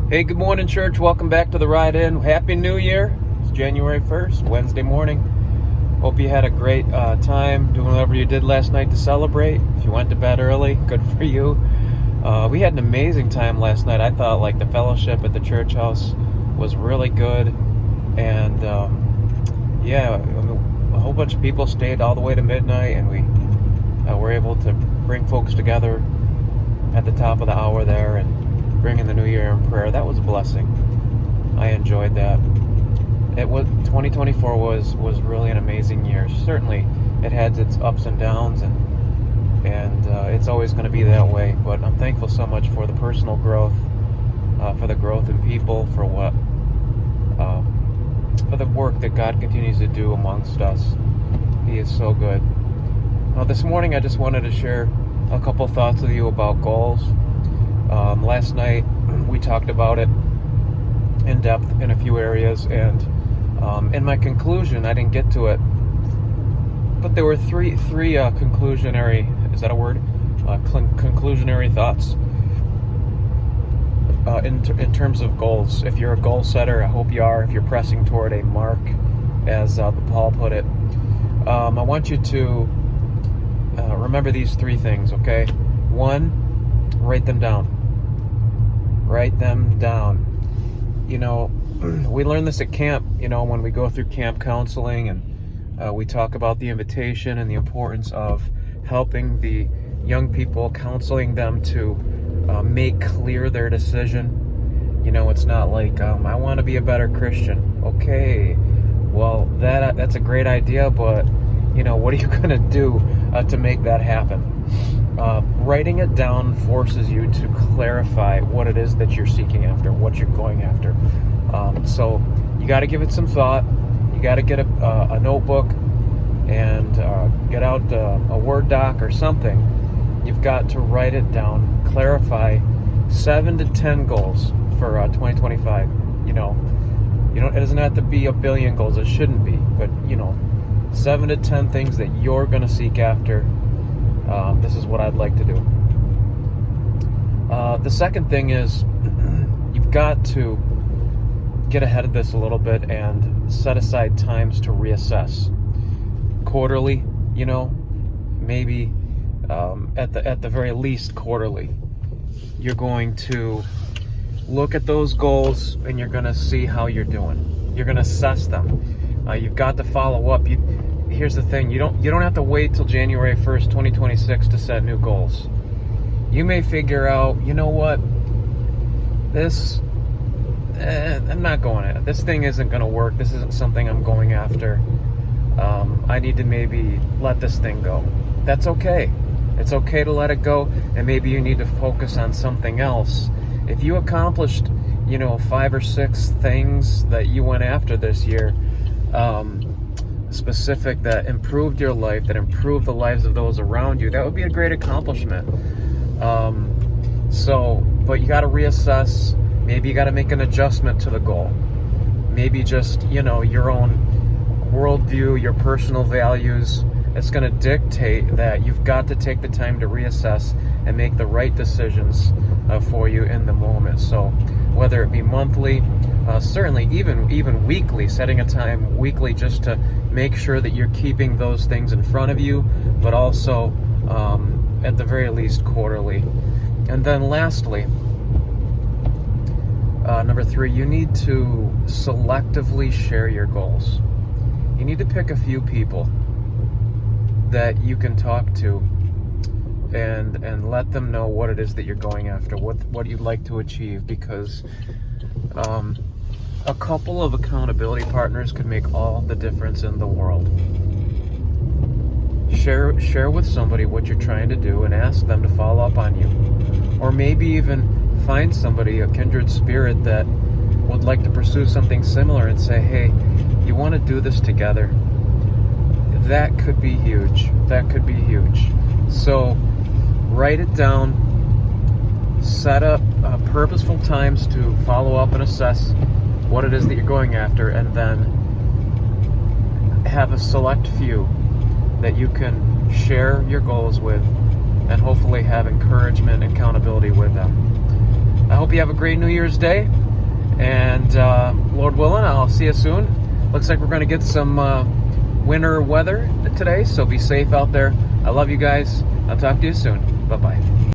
Hey, good morning, church. Welcome back to the Ride In. Happy New Year. It's January 1st, Wednesday morning. Hope you had a great time doing whatever you did last night to celebrate. If you went to bed early, good for you. We had an amazing time last night. I thought the fellowship at the church house was really good. And a whole bunch of people stayed all the way to midnight, and we were able to bring folks together at the top of the hour there and bringing the new year in prayer. That was a blessing. I enjoyed that. 2024 was really an amazing year. Certainly it had its ups and downs, and it's always going to be that way, but I'm thankful so much for the personal growth, for the growth in people, for the work that God continues to do amongst us. He is so good. Now this morning I just wanted to share a couple thoughts with you about goals. Last night we talked about it in depth in a few areas, and in my conclusion, I didn't get to it, but there were three conclusionary, is that a word? Conclusionary thoughts in terms of goals. If you're a goal setter, I hope you are. If you're pressing toward a mark, as Paul put it, I want you to remember these three things, okay? One, write them down. Write them down. We learn this at camp, when we go through camp counseling, and we talk about the invitation and the importance of helping the young people, counseling them to make clear their decision. It's not like, I want to be a better Christian. Okay, well, that's a great idea, but, what are you going to do to make that happen? Writing it down forces you to clarify what it is that you're seeking after, what you're going after. So you got to give it some thought. You got to get a notebook and get out a Word doc or something. You've got to write it down, clarify 7 to 10 goals for 2025. It doesn't have to be a billion goals. It shouldn't be, but 7 to 10 things that you're going to seek after. This is what I'd like to do. The second thing is you've got to get ahead of this a little bit and set aside times to reassess. Quarterly, maybe at the very least quarterly. You're going to look at those goals and you're going to see how you're doing. You're going to assess them. You've got to follow up. Here's the thing, you don't have to wait till January 1st, 2026 to set new goals. You may figure out, I'm not going at it. This thing isn't going to work. This isn't something I'm going after. I need to maybe let this thing go. That's okay. It's okay to let it go, and maybe you need to focus on something else. If you accomplished, 5 or 6 things that you went after this year, specific, that improved your life, that improved the lives of those around you, that would be a great accomplishment. But you got to reassess. Maybe you got to make an adjustment to the goal. Maybe just, your own worldview, your personal values. It's going to dictate that you've got to take the time to reassess and make the right decisions for you in the moment. So whether it be monthly, certainly even weekly, setting a time weekly just to make sure that you're keeping those things in front of you, but also at the very least quarterly. And then lastly, number 3, you need to selectively share your goals. You need to pick a few people that you can talk to and let them know what it is that you're going after, what you'd like to achieve, because a couple of accountability partners could make all the difference in the world. Share with somebody what you're trying to do and ask them to follow up on you. Or maybe even find somebody, a kindred spirit, that would like to pursue something similar and say, hey, you want to do this together? That could be huge. So write it down, set up purposeful times to follow up and assess what it is that you're going after, and then have a select few that you can share your goals with and hopefully have encouragement and accountability with them. I hope you have a great New Year's Day. And Lord willing, I'll see you soon. Looks like we're going to get some winter weather today, so be safe out there. I love you guys. I'll talk to you soon. Bye-bye.